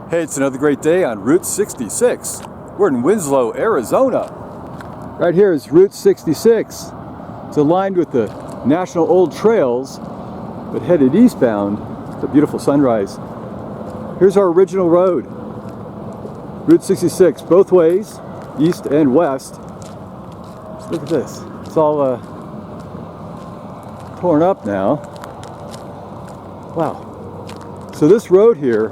Hey, it's another great day on Route 66. We're in Winslow, Arizona. Right here is Route 66. It's aligned with the National Old Trails, but headed eastbound. It's a beautiful sunrise. Here's our original road. Route 66, both ways, east and west. Just look at this. It's all torn up now. Wow. So this road here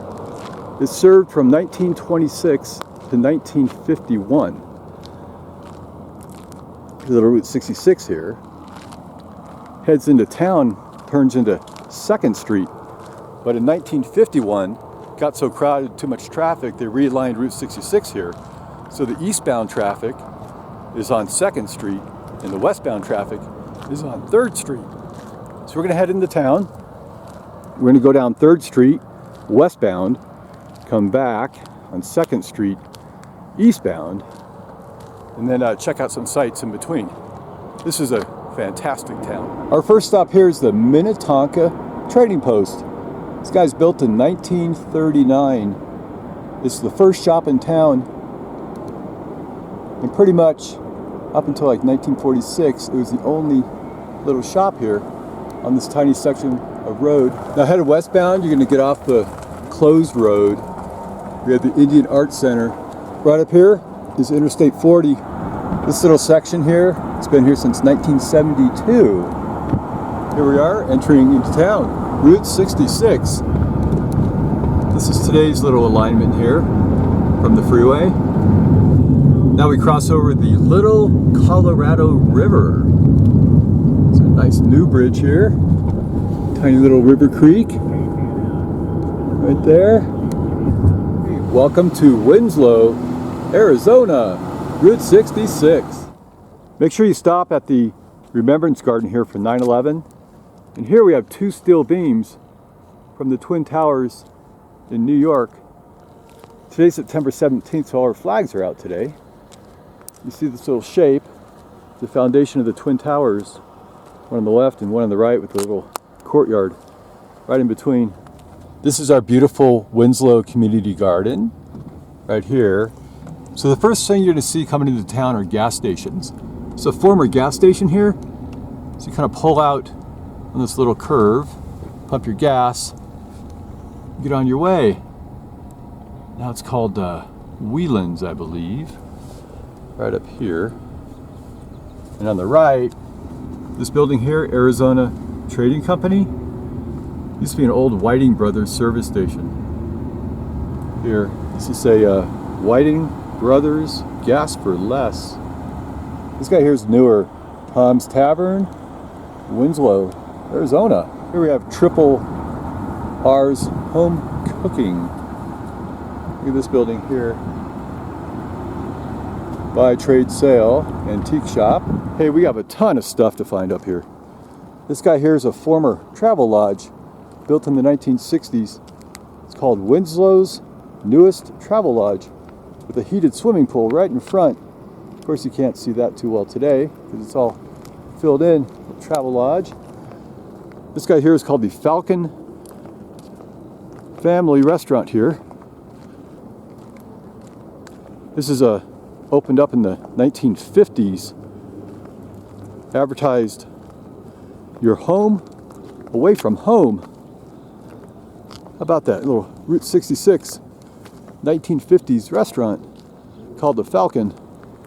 is served from 1926 to 1951. Little Route 66 here heads into town, turns into 2nd Street, but in 1951 got so crowded, too much traffic, they realigned Route 66 here, so the eastbound traffic is on 2nd Street and the westbound traffic is on 3rd Street. So we're going to head into town. We're going to go down 3rd Street westbound, come back on 2nd Street eastbound, and then check out some sights in between. This is a fantastic town. Our first stop here is the Minnetonka Trading Post. This guy's built in 1939. This is the first shop in town, and pretty much up until like 1946 it was the only little shop here on this tiny section of road. Now headed westbound, you're going to get off the closed road. We have the Indian Art Center. Right up here is Interstate 40. This little section here, it's been here since 1972. Here we are entering into town, Route 66. This is today's little alignment here from the freeway. Now we cross over the Little Colorado River. It's a nice new bridge here. Tiny little River Creek right there. Welcome to Winslow, Arizona, Route 66. Make sure you stop at the Remembrance Garden here for 9/11. And here we have 2 steel beams from the Twin Towers in New York. Today's September 17th, so all our flags are out today. You see this little shape, the foundation of the Twin Towers, one on the left and one on the right with a little courtyard right in between. This is our beautiful Winslow Community Garden right here. So the first thing you're going to see coming into town are gas stations. It's a former gas station here. So you kind of pull out on this little curve, pump your gas, get on your way. Now it's called Whelan's, I believe, right up here. And on the right, this building here, Arizona Trading Company, used to be an old Whiting Brothers service station. Here, this is a Whiting Brothers Gas for Less. This guy here is newer. Tom's Tavern, Winslow, Arizona. Here we have Triple R's Home Cooking. Look at this building here. Buy, trade, sale, antique shop. Hey, we have a ton of stuff to find up here. This guy here is a former travel lodge built in the 1960s. It's called Winslow's Newest Travel Lodge with a heated swimming pool right in front. Of course, you can't see that too well today because it's all filled in with travel lodge. This guy here is called the Falcon Family Restaurant here. This is opened up in the 1950s. Advertised your home away from home. How about that little Route 66 1950s restaurant called the Falcon.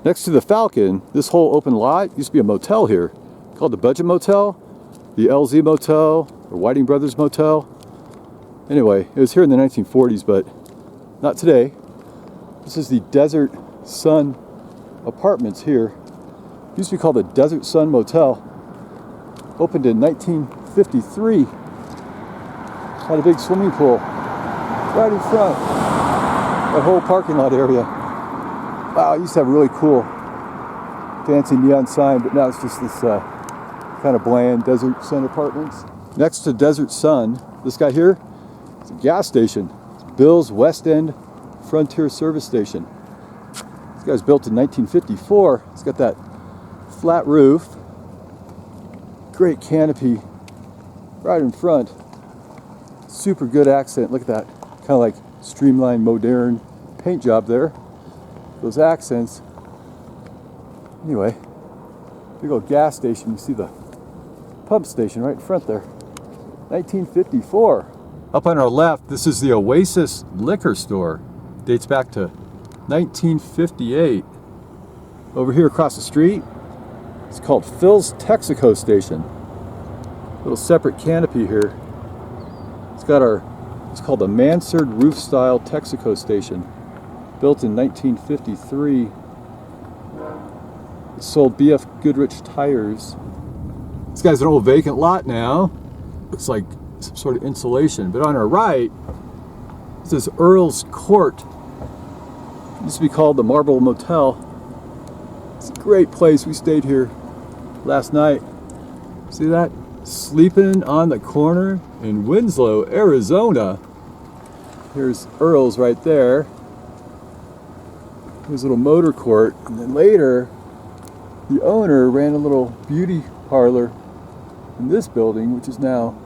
Next to the Falcon, this whole open lot used to be a motel here called the Budget Motel, the LZ Motel, or Whiting Brothers Motel. Anyway, it was here in the 1940s, but not today. This is the Desert Sun Apartments here. It used to be called the Desert Sun Motel. Opened in 1953. Had a big swimming pool right in front. That whole parking lot area. Wow, it used to have a really cool fancy neon sign, but now it's just this kind of bland Desert Sun Apartments. Next to Desert Sun, this guy here, it's a gas station. It's Bill's West End Frontier Service Station. This guy's built in 1954. It's got that flat roof, great canopy right in front. Super good accent. Look at that. Kind of like streamlined, modern paint job there. Those accents. Anyway, big old gas station. You see the pump station right in front there. 1954. Up on our left, this is the Oasis liquor store. Dates back to 1958. Over here across the street, it's called Phil's Texaco Station. Little separate canopy here. It's called the mansard roof style Texaco Station. Built in 1953. It sold BF Goodrich tires. This guy's an old vacant lot now. Looks like some sort of insulation. But on our right, this is Earl's Court. It used to be called the Marble Motel. It's a great place. We stayed here last night. See that? Sleeping on the Corner in Winslow, Arizona. Here's Earl's right there. Here's a little motor court. And then later, the owner ran a little beauty parlor in this building, which is now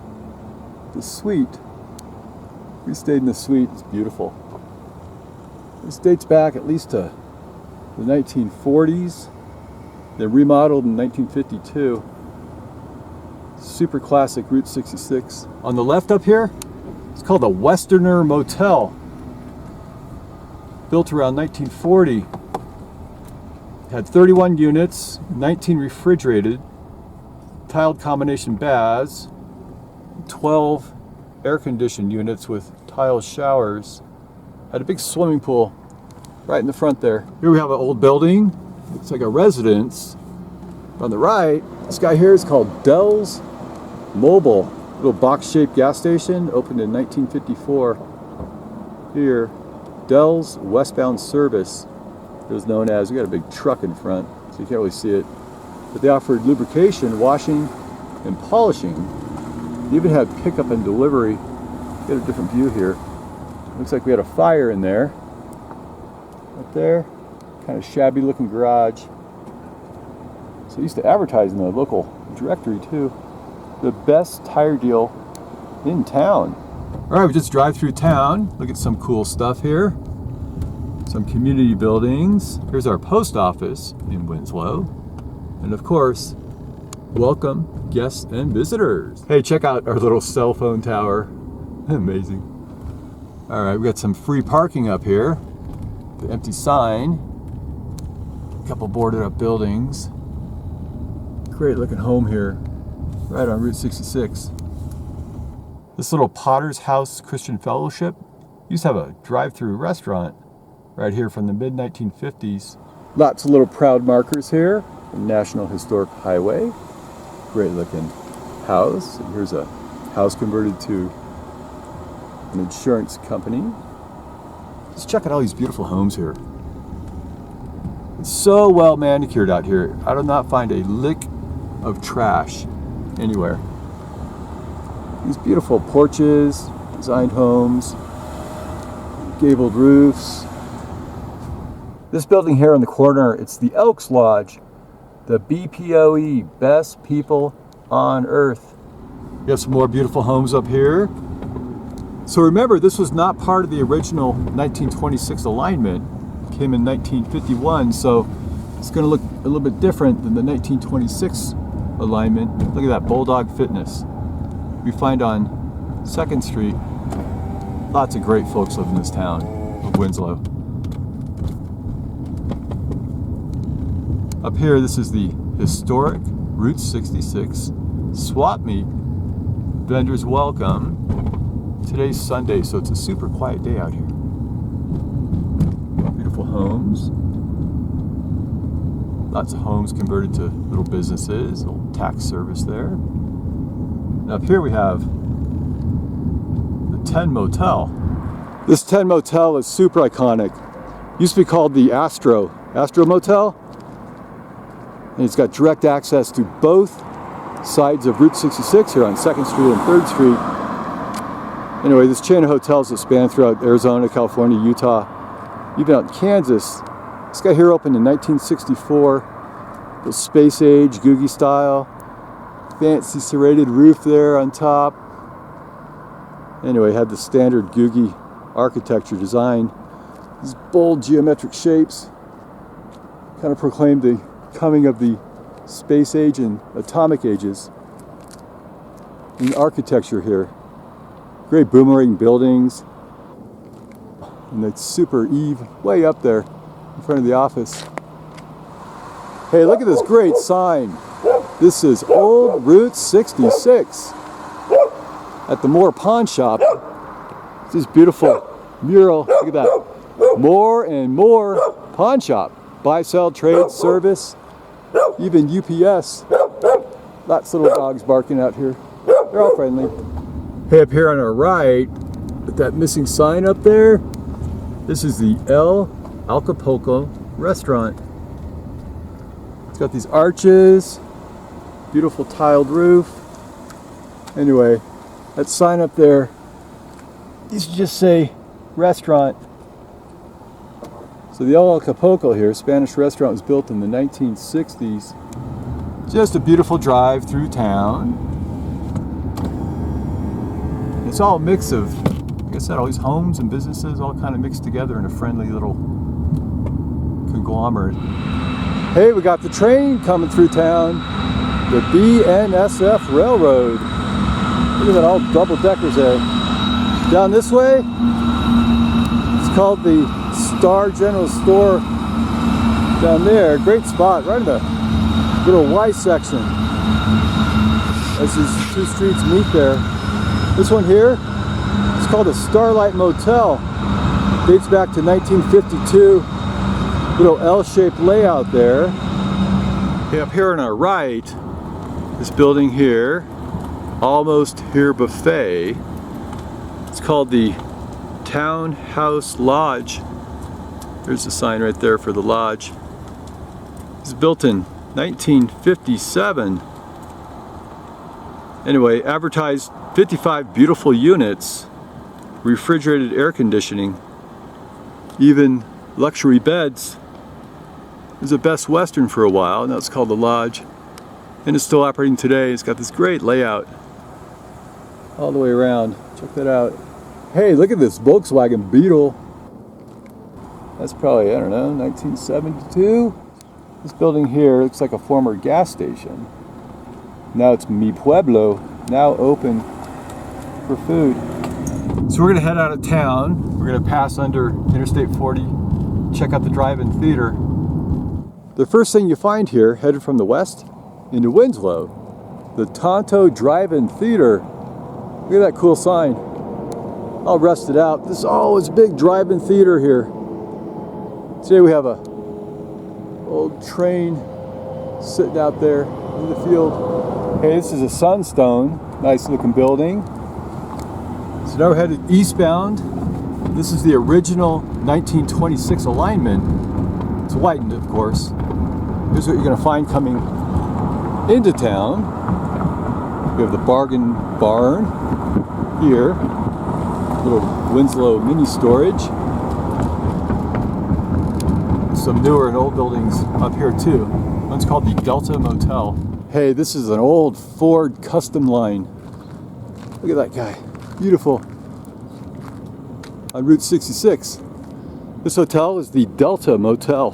the suite. We stayed in the suite. It's beautiful. This dates back at least to the 1940s. They remodeled in 1952. Super classic Route 66. On the left up here, it's called the Westerner Motel. Built around 1940. Had 31 units, 19 refrigerated, tiled combination baths, 12 air-conditioned units with tile showers. Had a big swimming pool right in the front there. Here we have an old building. Looks like a residence. On the right, this guy here is called Dell's Mobile. Little box-shaped gas station, opened in 1954. Here, Dell's Westbound Service. It was known as, we got a big truck in front, so you can't really see it. But they offered lubrication, washing, and polishing. They even had pickup and delivery. Get a different view here. Looks like we had a fire in there. Right there. Kind of shabby looking garage. So I used to advertise in the local directory too. The best tire deal in town. Alright, we just drive through town. Look at some cool stuff here. Some community buildings. Here's our post office in Winslow. And of course, welcome guests and visitors. Hey, check out our little cell phone tower. Amazing. Alright, we got some free parking up here. The empty sign. A couple boarded up buildings. Great looking home here. Right on Route 66. This little Potter's House Christian Fellowship used to have a drive-through restaurant right here from the mid-1950s. Lots of little proud markers here. National Historic Highway. Great looking house. And here's a house converted to an insurance company. Just check out all these beautiful homes here. It's so well manicured out here. I do not find a lick of trash anywhere. These beautiful porches, designed homes, gabled roofs. This building here on the corner, it's the Elks Lodge, the BPOE, best people on earth. We have some more beautiful homes up here. So remember, this was not part of the original 1926 alignment. It came in 1951, so it's going to look a little bit different than the 1926 alignment. Look at that, Bulldog Fitness. We find on 2nd Street, lots of great folks live in this town of Winslow. Up here, this is the historic Route 66 swap meet. Vendors welcome. Today's Sunday, so it's a super quiet day out here. Beautiful homes. Lots of homes converted to little businesses, a little tax service there. And up here we have the 10 Motel. This 10 Motel is super iconic. Used to be called the Astro Motel. And it's got direct access to both sides of Route 66 here on 2nd Street and 3rd Street. Anyway, this chain of hotels that span throughout Arizona, California, Utah, even out in Kansas. This guy here opened in 1964. The space age, Googie style. Fancy serrated roof there on top. Anyway, had the standard Googie architecture design. These bold geometric shapes kind of proclaim the coming of the space age and atomic ages in architecture here. Great boomerang buildings. And that super eave way up there in front of the office. Hey, look at this great sign. This is Old Route 66 at the Moore Pawn Shop. This beautiful mural. Look at that. More and More Pawn Shop. Buy, sell, trade, service, even UPS. Lots of little dogs barking out here. They're all friendly. Hey, up here on our right, with that missing sign up there, this is the El Acapulco restaurant. It's got these arches, beautiful tiled roof. Anyway, that sign up there used to just say restaurant. So the El Acapulco here, Spanish restaurant, was built in the 1960s. Just a beautiful drive through town. It's all a mix of, like I said, all these homes and businesses all kind of mixed together in a friendly little conglomerate. Hey, we got the train coming through town. The BNSF Railroad. Look at that, all double deckers there. Down this way, it's called the Star General Store. Down there, great spot, right in the little Y section. As these two streets meet there. This one here, it's called the Starlight Motel. Dates back to 1952. Little L-shaped layout there. Okay, up here on our right, this building here, Almost Here Buffet. It's called the Townhouse Lodge. There's the sign right there for the lodge. It's built in 1957. Anyway, advertised 55 beautiful units, refrigerated air conditioning, even luxury beds. It was a Best Western for a while. Now it's called the Lodge, and it's still operating today. It's got this great layout all the way around. Check that out. Hey, look at this Volkswagen Beetle. That's probably, I don't know, 1972. This building here looks like a former gas station. Now it's Mi Pueblo, now open for food. So we're gonna head out of town. We're gonna pass under Interstate 40, check out the drive-in theater. The first thing you find here, headed from the west into Winslow, the Tonto Drive-In Theater. Look at that cool sign. All rusted out. This is always big drive-in theater here. Today we have a old train sitting out there in the field. Hey, this is a Sunstone. Nice looking building. So now we're headed eastbound. This is the original 1926 alignment. It's whitened, of course. Here's what you're going to find coming into town. We have the Bargain Barn here. Little Winslow mini storage. Some newer and old buildings up here too. One's called the Delta Motel. Hey, this is an old Ford Custom Line. Look at that guy. Beautiful. On Route 66. This hotel is the Delta Motel.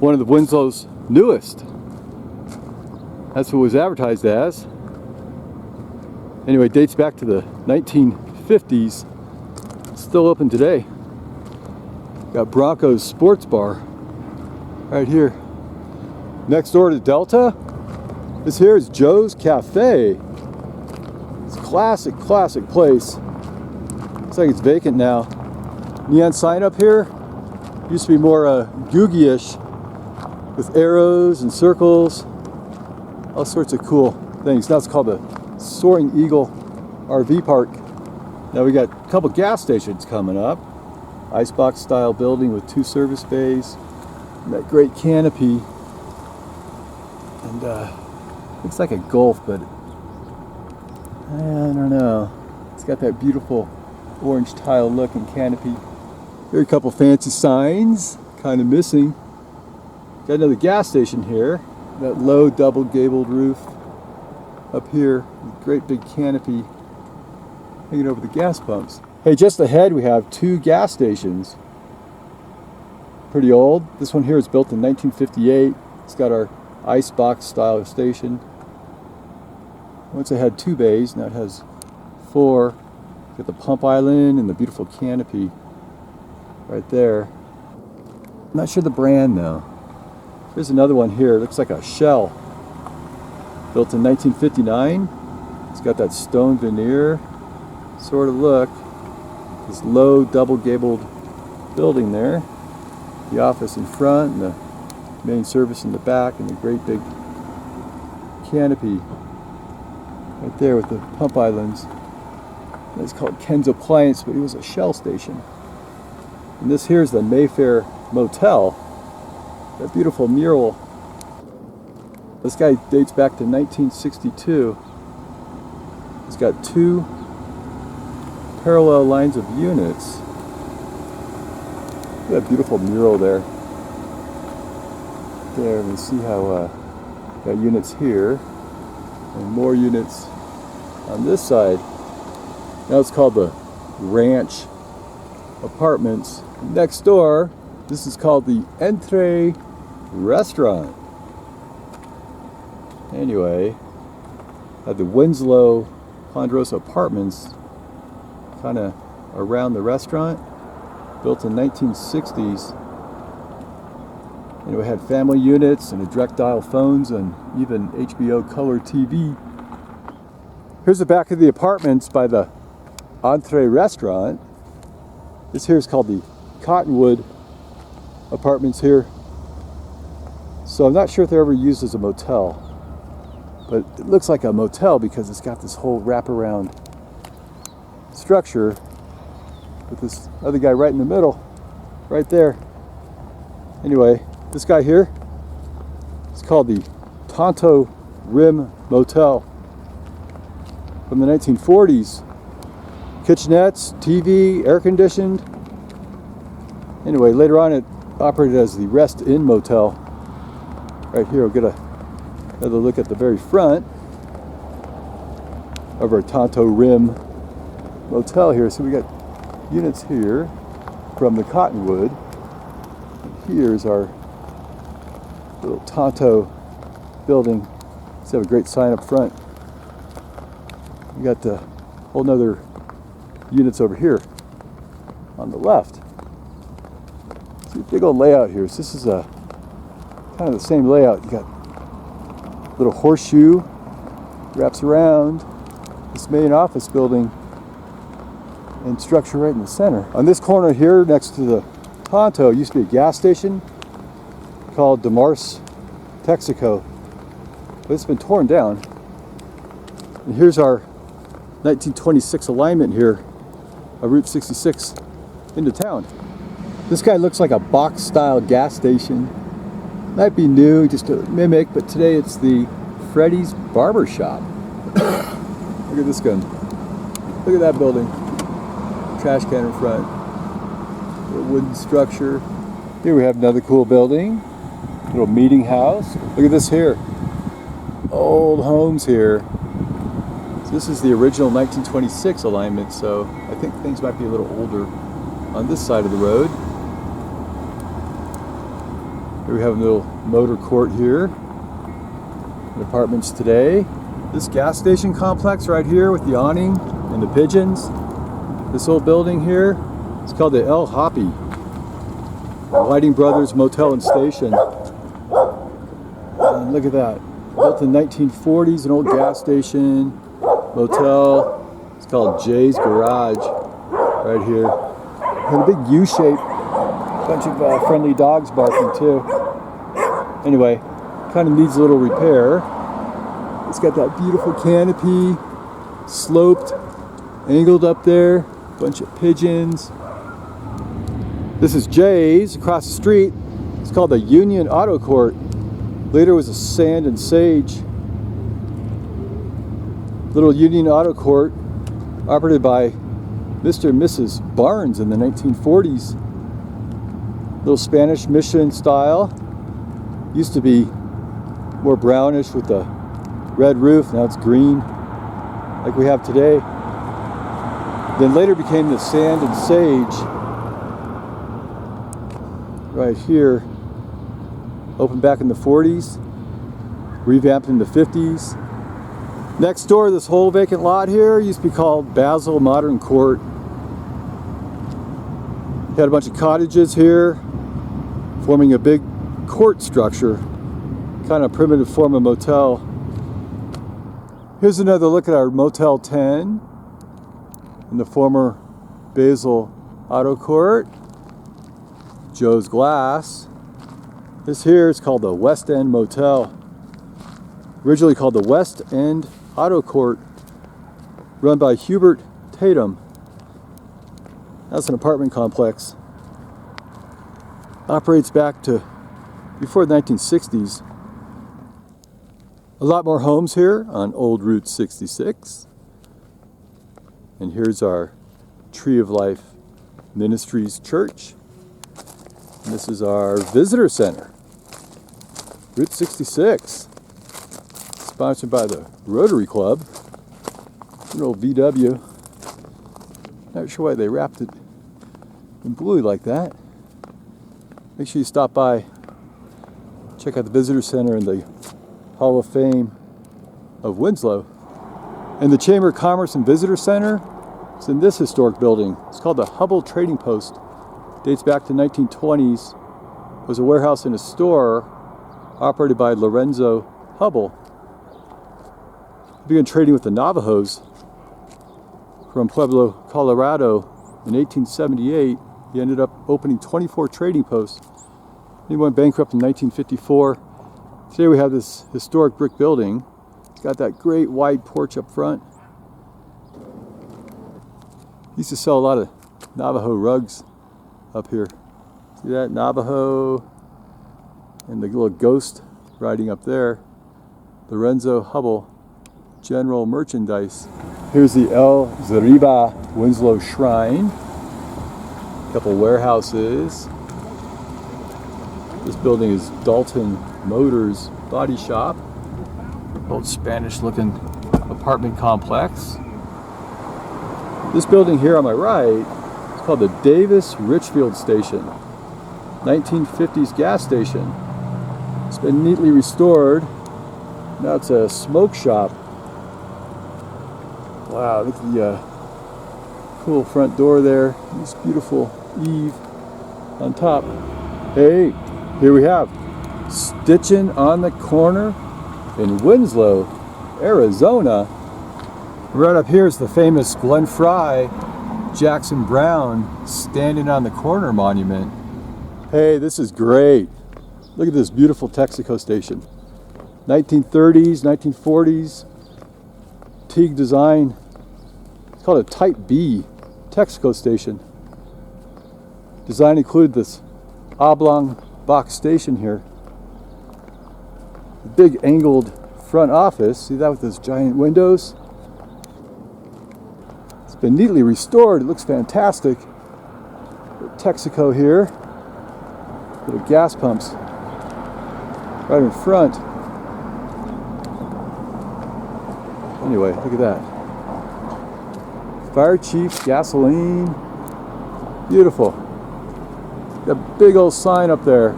One of the Winslow's newest. That's what it was advertised as. Anyway, dates back to the 1950s. Still open today. Got Bronco's Sports Bar right here. Next door to Delta, this here is Joe's Cafe. It's a classic place. Looks like it's vacant now. Neon sign up here. Used to be more Googie-ish with arrows and circles. All sorts of cool things. Now it's called the Soaring Eagle RV Park. Now we got a couple gas stations coming up. Icebox style building with 2 service bays. And that great canopy. And looks like a Golf, but I don't know. It's got that beautiful orange tile look and canopy. Here are a couple fancy signs, kind of missing. Got another gas station here. That low double gabled roof up here. Great big canopy hanging over the gas pumps. Hey, just ahead we have two gas stations. Pretty old. This one here is built in 1958. It's got our icebox style station. Once it had 2 bays, now it has 4. Got the pump island and the beautiful canopy right there. I'm not sure the brand though. There's another one here. It looks like a Shell. Built in 1959. It's got that stone veneer sort of look. This low double gabled building there. The office in front and the main service in the back, and the great big canopy right there with the pump islands. It's called Ken's Appliance, but it was a Shell station. And this here is the Mayfair Motel. That beautiful mural. This guy dates back to 1962. He's got 2 parallel lines of units. Look at that beautiful mural there. There, and see how got units here and more units on this side. Now it's called the Ranch Apartments. Next door, this is called the Entree Restaurant. Anyway, had the Winslow Ponderosa Apartments kind of around the restaurant, built in 1960s. Anyway, had family units and a direct dial phones and even HBO color TV. Here's the back of the apartments by the Entree Restaurant. This here is called the Cottonwood Apartments here. So I'm not sure if they're ever used as a motel, but it looks like a motel because it's got this whole wraparound structure with this other guy right in the middle, right there. Anyway, this guy here is called the Tonto Rim Motel from the 1940s. Kitchenettes, TV, air conditioned. Anyway, later on it operated as the Rest Inn Motel. Right here, we'll get another look at the very front of our Tonto Rim Motel here. So we got units here from the Cottonwood. Here's our little Tonto building. Let's have a great sign up front. We got a whole nother units over here on the left. See a big old layout here. So this is a kind of the same layout. You got a little horseshoe wraps around this main office building and structure right in the center. On this corner here next to the Tonto used to be a gas station called DeMars Texaco, but it's been torn down. And here's our 1926 alignment here of Route 66 into town. This guy looks like a box style gas station. Might be new, just a mimic, but today it's the Freddy's Barber Shop. Look at this gun. Look at that building. Trash can in front. A wooden structure. Here we have another cool building. Little meeting house. Look at this here. Old homes here. So this is the original 1926 alignment, so I think things might be a little older on this side of the road. Here we have a little motor court here. And apartments today. This gas station complex right here with the awning and the pigeons. This old building here, it's called the El Hoppy. Lighting Brothers Motel and Station. And look at that. Built in the 1940s, an old gas station, motel. It's called Jay's Garage right here. And a big U-shape. Bunch of friendly dogs barking too. Anyway, kind of needs a little repair. It's got that beautiful canopy, sloped, angled up there. Bunch of pigeons. This is Jay's across the street. It's called the Union Auto Court. Later was a Sand and Sage. Little Union Auto Court operated by Mr. and Mrs. Barnes in the 1940s. Little Spanish Mission style. Used to be more brownish with the red roof. Now it's green like we have today. Then later became the Sand and Sage. Right here. Opened back in the 40s. Revamped in the 50s. Next door, this whole vacant lot here used to be called Basil Modern Court. Had a bunch of cottages here, forming a big court structure, kind of primitive form of motel. Here's another look at our Motel 10 in the former Basil Auto Court. Joe's Glass. This here is called the West End Motel. Originally called the West End Auto Court, run by Hubert Tatum. That's an apartment complex. Operates back to before the 1960s. A lot more homes here on Old Route 66. And here's our Tree of Life Ministries Church. And this is our visitor center. Route 66. Sponsored by the Rotary Club. An old VW. Not sure why they wrapped it in blue like that. Make sure you stop by. Check out the visitor center and the Hall of Fame of Winslow. And the Chamber of Commerce and Visitor Center is in this historic building. It's called the Hubble Trading Post. Dates back to 1920s. It was a warehouse and a store operated by Lorenzo Hubble. He began trading with the Navajos from Pueblo, Colorado in 1878. He ended up opening 24 trading posts. He went bankrupt in 1954. Today we have this historic brick building. It's got that great wide porch up front. He used to sell a lot of Navajo rugs up here. See that? Navajo and the little ghost riding up there. Lorenzo Hubble General Merchandise. Here's the El Zariba Winslow Shrine. A couple warehouses. This building is Dalton Motors Body Shop. Old Spanish looking apartment complex. This building here on my right is called the Davis Richfield Station. 1950s gas station. It's been neatly restored. Now it's a smoke shop. Wow, look at the cool front door there. This beautiful eave on top. Hey, here we have Standin On The Corner in Winslow, Arizona. Right up here is the famous Glenn Fry, Jackson Brown Standing on the Corner monument. Hey, this is great. Look at this beautiful Texaco station. 1930s, 1940s, Teague design. It's called a Type B Texaco station. Design included this oblong box station here. A big angled front office. See that with those giant windows? It's been neatly restored. It looks fantastic. Texaco here. Little gas pumps right in front. Anyway, look at that. Fire Chief gasoline. Beautiful. Got a big old sign up there.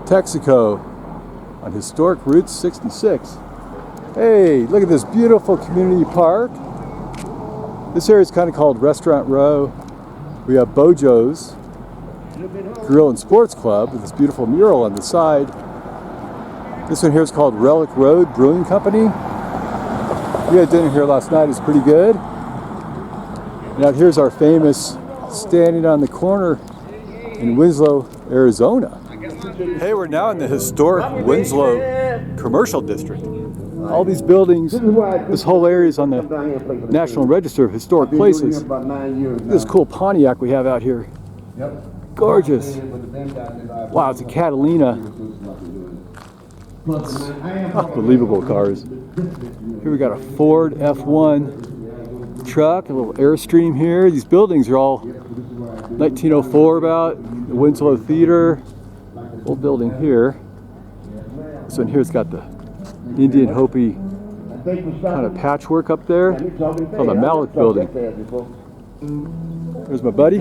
Texaco on historic Route 66. Hey, look at this beautiful community park. This area is kind of called Restaurant Row. We have Bojo's Grill and Sports Club with this beautiful mural on the side. This one here is called Relic Road Brewing Company. We had dinner here last night. It's pretty good. Now here's our famous Standing on the Corner in Winslow, Arizona. Hey, we're now in the historic Winslow Commercial District. All these buildings, this whole area is on the National Register of Historic Places. This cool Pontiac we have out here. Gorgeous. Wow, it's a Catalina. Unbelievable cars. Here we got a Ford F1 truck, a little Airstream here. These buildings are all 1904 about. The Winslow Theater, old building here. This one here's got the Indian Hopi kind of patchwork up there. It's called the Mallet Building. There's my buddy.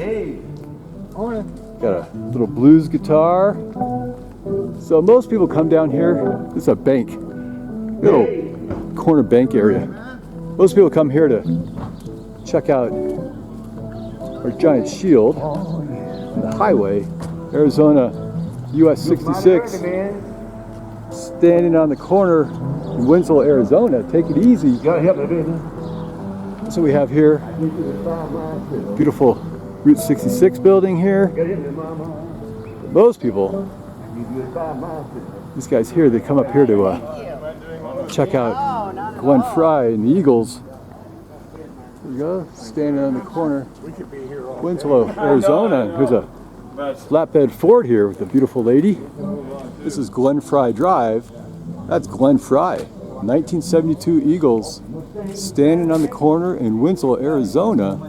Got a little blues guitar. So most people come down here. This is a bank, little corner bank area. Most people come here to check out our giant shield on the highway, Arizona US 66, standing on the corner in Winslow, Arizona. Take it easy. So we have here, beautiful Route 66 building here. Most people, these guys here, they come up here to check out Glenn Fry and the Eagles. There we go, standing on the corner, Winslow, Arizona. Here's a flatbed Ford here with a beautiful lady. This is Glenn Fry Drive. That's Glenn Fry. 1972 Eagles standing on the corner in Winslow, Arizona.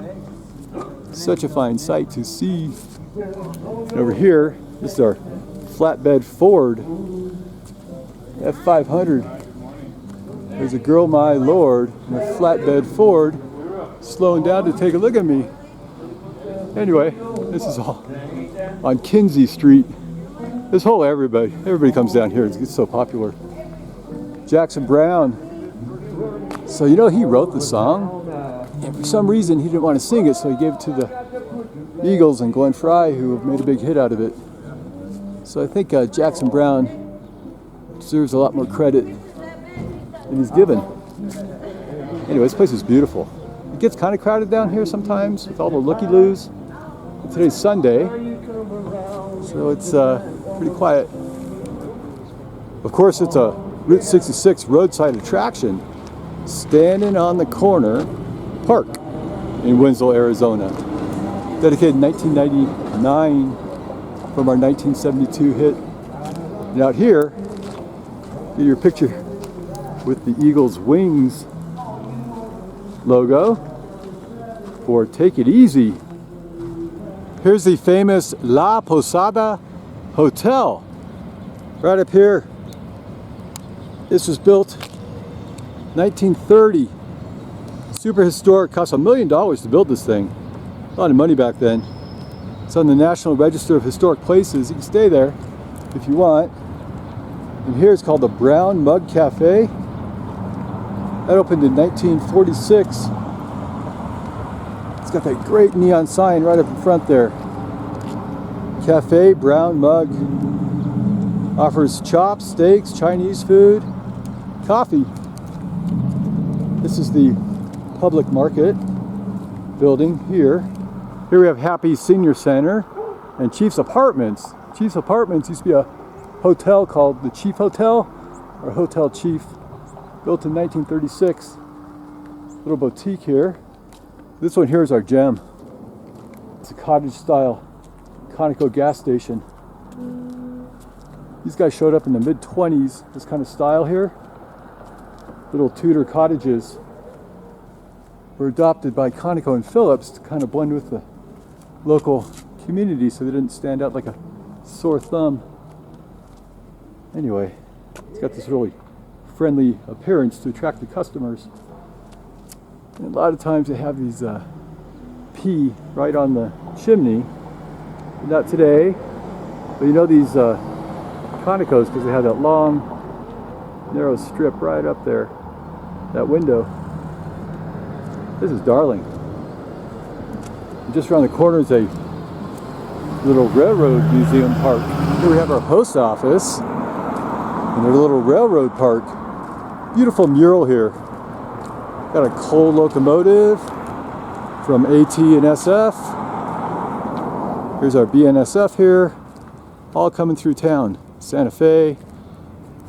Such a fine sight to see. And over here, this is our flatbed Ford F500. There's a girl, my lord, in a flatbed Ford, slowing down to take a look at me. Anyway, this is all on Kinsey Street. This whole everybody comes down here. It's so popular. Jackson Brown. So you know he wrote the song, and for some reason he didn't want to sing it, so he gave it to the Eagles and Glenn Fry, who made a big hit out of it. So I think Jackson Brown deserves a lot more credit than he's given. Anyway, this place is beautiful. It gets kind of crowded down here sometimes with all the looky-loos. Today's Sunday, so it's pretty quiet. Of course, it's a Route 66 roadside attraction, Standin On The Corner Park in Winslow, Arizona. Dedicated in 1999 from our 1972 hit. And out here, get your picture with the Eagles wings logo for Take It Easy. Here's the famous La Posada Hotel right up here. This was built 1930. Super historic, cost $1 million to build this thing. A lot of money back then. It's on the National Register of Historic Places. You can stay there if you want. And here it's called the Brown Mug Cafe. That opened in 1946. It's got that great neon sign right up in front there. Cafe Brown Mug offers chops, steaks, Chinese food, coffee. This is the public market building here. Here we have Happy Senior Center and Chief's Apartments. Chief's Apartments used to be a hotel called the Chief Hotel, or Hotel Chief, built in 1936. Little boutique here. This one here is our gem. It's a cottage style Conoco gas station. These guys showed up in the mid-20s, this kind of style here. Little Tudor cottages were adopted by Conoco and Phillips to kind of blend with the local community so they didn't stand out like a sore thumb. Anyway, it's got this really friendly appearance to attract the customers. And a lot of times they have these pee right on the chimney. Not today, but you know these Conocos, because they have that long, narrow strip right up there, that window. This is darling. And just around the corner is a little railroad museum park. Here we have our post office and their little railroad park. Beautiful mural here. Got a coal locomotive from AT and SF. Here's our BNSF here, all coming through town. Santa Fe.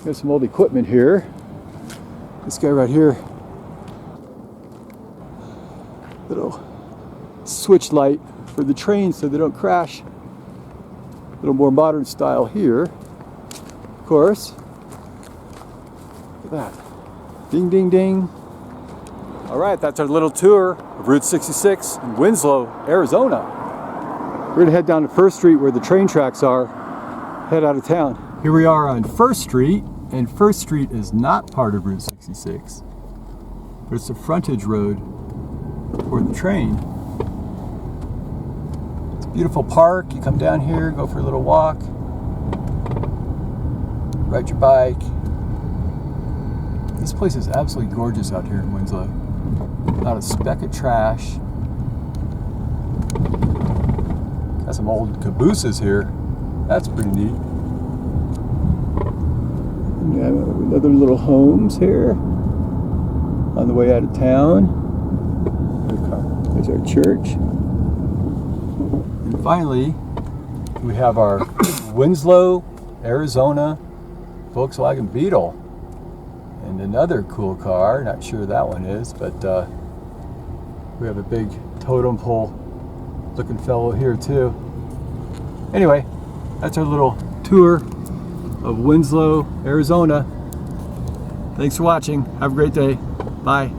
There's some old equipment here. This guy right here, little switch light for the trains so they don't crash. A little more modern style here, of course. Look at that. Ding, ding, ding. All right, that's our little tour of Route 66 in Winslow, Arizona. We're gonna head down to First Street where the train tracks are, head out of town. Here we are on First Street, and First Street is not part of Route 66. but it's the frontage road for the train. It's a beautiful park. You come down here, go for a little walk, ride your bike. This place is absolutely gorgeous out here in Winslow. Not a speck of trash. Got some old cabooses here. That's pretty neat. And we have other little homes here on the way out of town. There's our church. And finally, we have our Winslow, Arizona Volkswagen Beetle. And another cool car, not sure that one is, but we have a big totem pole looking fellow here too. Anyway, that's our little tour of Winslow, Arizona. Thanks for watching. Have a great day. Bye.